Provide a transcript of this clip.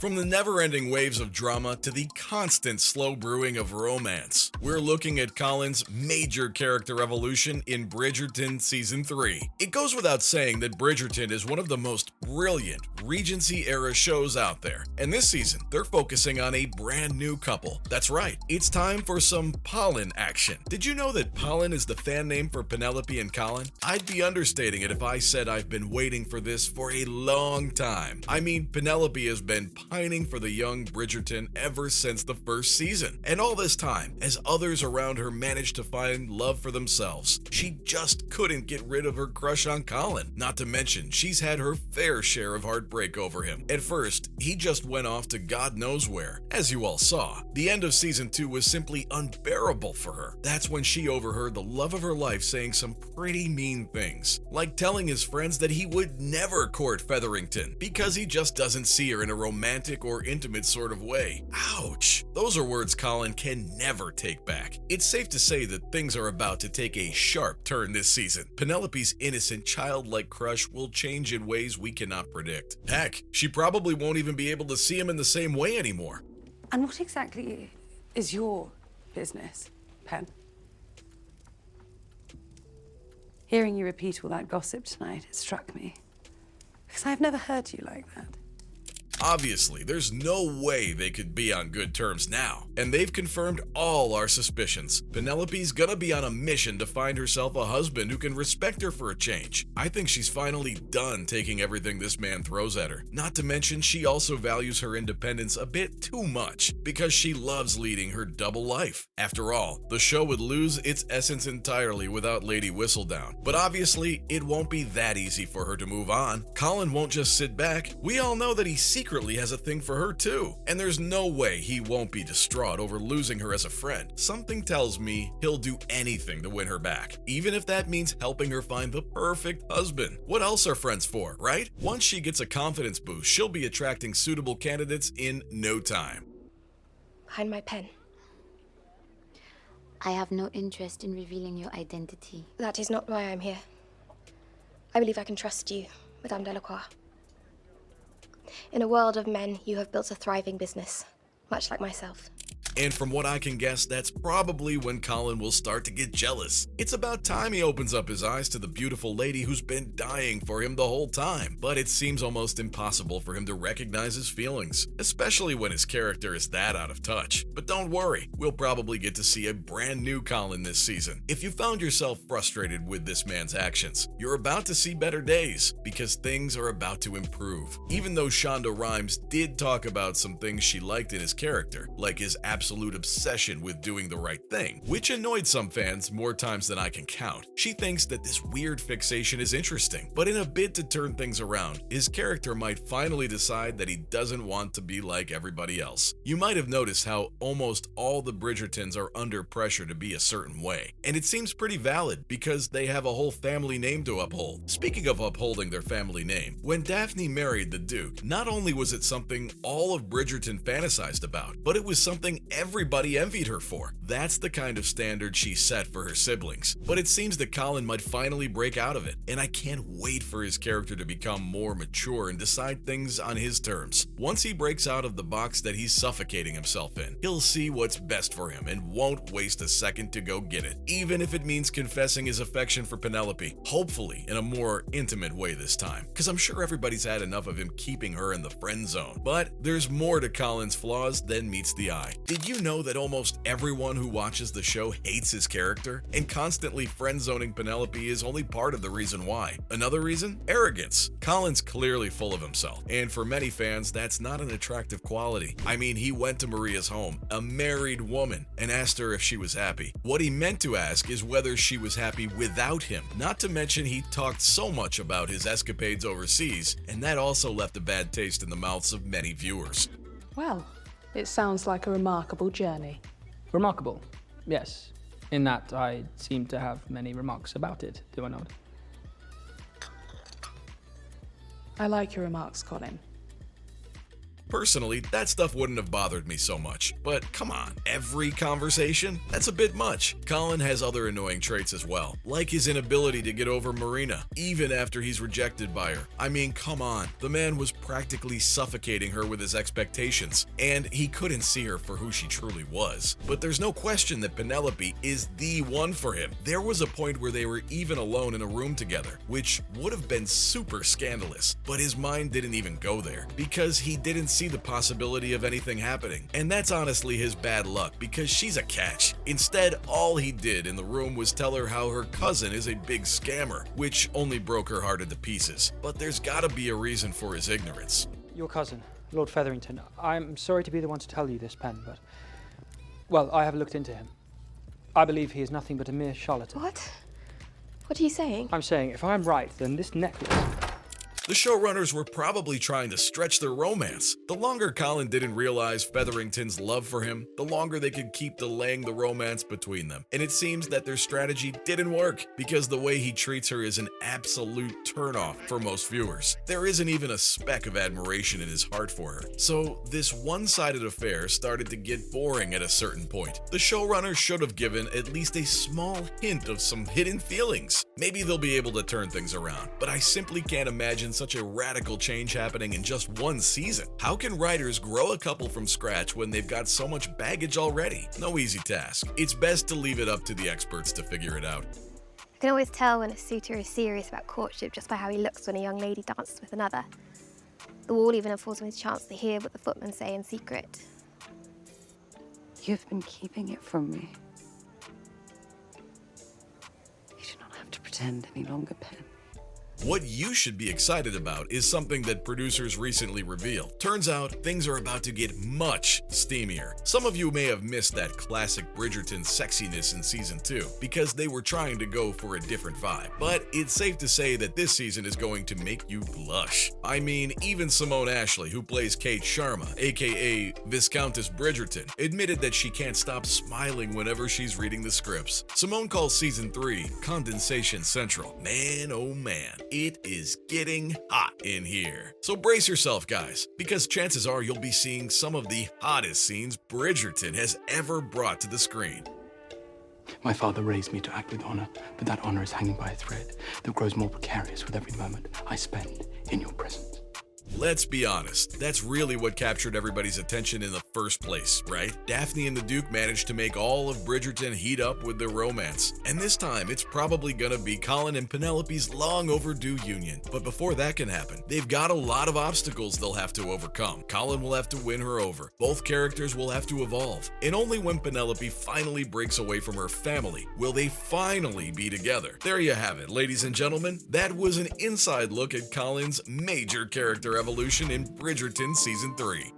From the never-ending waves of drama to the constant slow brewing of romance, we're looking at Colin's major character evolution in Bridgerton Season 3. It goes without saying that Bridgerton is one of the most brilliant Regency-era shows out there, and this season, they're focusing on a brand new couple. That's right, it's time for some Colin action. Did you know that Colin is the fan name for Penelope and Colin? I'd be understating it if I said I've been waiting for this for a long time. I mean, Penelope has been pining for the young Bridgerton ever since the first season. And all this time, as others around her managed to find love for themselves, she just couldn't get rid of her crush on Colin. Not to mention, she's had her fair share of heartbreak over him. At first, he just went off to God knows where. As you all saw, the end of Season 2 was simply unbearable for her. That's when she overheard the love of her life saying some pretty mean things, like telling his friends that he would never court Featherington because he just doesn't see her in a romantic or intimate sort of way. Ouch! Those are words Colin can never take back. It's safe to say that things are about to take a sharp turn this season. Penelope's innocent, childlike crush will change in ways we cannot predict. Heck, she probably won't even be able to see him in the same way anymore. And what exactly is your business, Pen? Hearing you repeat all that gossip tonight, it struck me. Because I've never heard you like that. Obviously, there's no way they could be on good terms now, and they've confirmed all our suspicions. Penelope's gonna be on a mission to find herself a husband who can respect her for a change. I think she's finally done taking everything this man throws at her. Not to mention, she also values her independence a bit too much, because she loves leading her double life. After all, the show would lose its essence entirely without Lady Whistledown. But obviously, it won't be that easy for her to move on. Colin won't just sit back. We all know that he secretly has a thing for her too, and there's no way he won't be distraught over losing her as a friend. Something tells me he'll do anything to win her back, even if that means helping her find the perfect husband. What else are friends for, right? Once she gets a confidence boost, she'll be attracting suitable candidates in no time. Behind my pen. I have no interest in revealing your identity. That is not why I'm here. I believe I can trust you, Madame Delacroix. In a world of men, you have built a thriving business, much like myself. And from what I can guess, that's probably when Colin will start to get jealous. It's about time he opens up his eyes to the beautiful lady who's been dying for him the whole time. But it seems almost impossible for him to recognize his feelings, especially when his character is that out of touch. But don't worry, we'll probably get to see a brand new Colin this season. If you found yourself frustrated with this man's actions, you're about to see better days, because things are about to improve. Even though Shonda Rhimes did talk about some things she liked in his character, like his absolute obsession with doing the right thing, which annoyed some fans more times than I can count. She thinks that this weird fixation is interesting, but in a bid to turn things around, his character might finally decide that he doesn't want to be like everybody else. You might have noticed how almost all the Bridgertons are under pressure to be a certain way, and it seems pretty valid because they have a whole family name to uphold. Speaking of upholding their family name, when Daphne married the Duke, not only was it something all of Bridgerton fantasized about, but it was something everybody envied her for. That's the kind of standard she set for her siblings. But it seems that Colin might finally break out of it, and I can't wait for his character to become more mature and decide things on his terms. Once he breaks out of the box that he's suffocating himself in, he'll see what's best for him and won't waste a second to go get it, even if it means confessing his affection for Penelope, hopefully in a more intimate way this time, because I'm sure everybody's had enough of him keeping her in the friend zone. But there's more to Colin's flaws than meets the eye. Did you know that almost everyone who watches the show hates his character? And constantly friend-zoning Penelope is only part of the reason why. Another reason? Arrogance. Colin's clearly full of himself, and for many fans, that's not an attractive quality. I mean, he went to Maria's home, a married woman, and asked her if she was happy. What he meant to ask is whether she was happy without him. Not to mention, he talked so much about his escapades overseas, and that also left a bad taste in the mouths of many viewers. Well, it sounds like a remarkable journey. Remarkable, yes. In that I seem to have many remarks about it, do I not? I like your remarks, Colin. Personally, that stuff wouldn't have bothered me so much. But come on, every conversation? That's a bit much. Colin has other annoying traits as well, like his inability to get over Marina, even after he's rejected by her. I mean, come on, the man was practically suffocating her with his expectations, and he couldn't see her for who she truly was. But there's no question that Penelope is the one for him. There was a point where they were even alone in a room together, which would have been super scandalous, but his mind didn't even go there, because he didn't see the possibility of anything happening. And that's honestly his bad luck, because she's a catch. Instead, all he did in the room was tell her how her cousin is a big scammer, which only broke her heart into pieces. But there's gotta be a reason for his ignorance. Your cousin, Lord Featherington. I'm sorry to be the one to tell you this, Pen, but... Well, I have looked into him. I believe he is nothing but a mere charlatan. What? What are you saying? I'm saying, if I'm right, then this necklace... The showrunners were probably trying to stretch their romance. The longer Colin didn't realize Featherington's love for him, the longer they could keep delaying the romance between them. And it seems that their strategy didn't work, because the way he treats her is an absolute turnoff for most viewers. There isn't even a speck of admiration in his heart for her. So this one-sided affair started to get boring at a certain point. The showrunners should have given at least a small hint of some hidden feelings. Maybe they'll be able to turn things around, but I simply can't imagine such a radical change happening in just one season. How can writers grow a couple from scratch when they've got so much baggage already? No easy task. It's best to leave it up to the experts to figure it out. I can always tell when a suitor is serious about courtship just by how he looks when a young lady dances with another. The wall even affords him a chance to hear what the footmen say in secret. You've been keeping it from me. You do not have to pretend any longer, Pen. What you should be excited about is something that producers recently revealed. Turns out, things are about to get much steamier. Some of you may have missed that classic Bridgerton sexiness in Season 2, because they were trying to go for a different vibe. But it's safe to say that this season is going to make you blush. I mean, even Simone Ashley, who plays Kate Sharma, aka Viscountess Bridgerton, admitted that she can't stop smiling whenever she's reading the scripts. Simone calls Season 3 Condensation Central. Man, oh man. It is getting hot in here. So brace yourself, guys, because chances are you'll be seeing some of the hottest scenes Bridgerton has ever brought to the screen. My father raised me to act with honor, but that honor is hanging by a thread that grows more precarious with every moment I spend in your presence. Let's be honest, that's really what captured everybody's attention in the first place, right? Daphne and the Duke managed to make all of Bridgerton heat up with their romance. And this time, it's probably gonna be Colin and Penelope's long overdue union. But before that can happen, they've got a lot of obstacles they'll have to overcome. Colin will have to win her over. Both characters will have to evolve. And only when Penelope finally breaks away from her family will they finally be together. There you have it, ladies and gentlemen. That was an inside look at Colin's major character evolution in Bridgerton Season 3.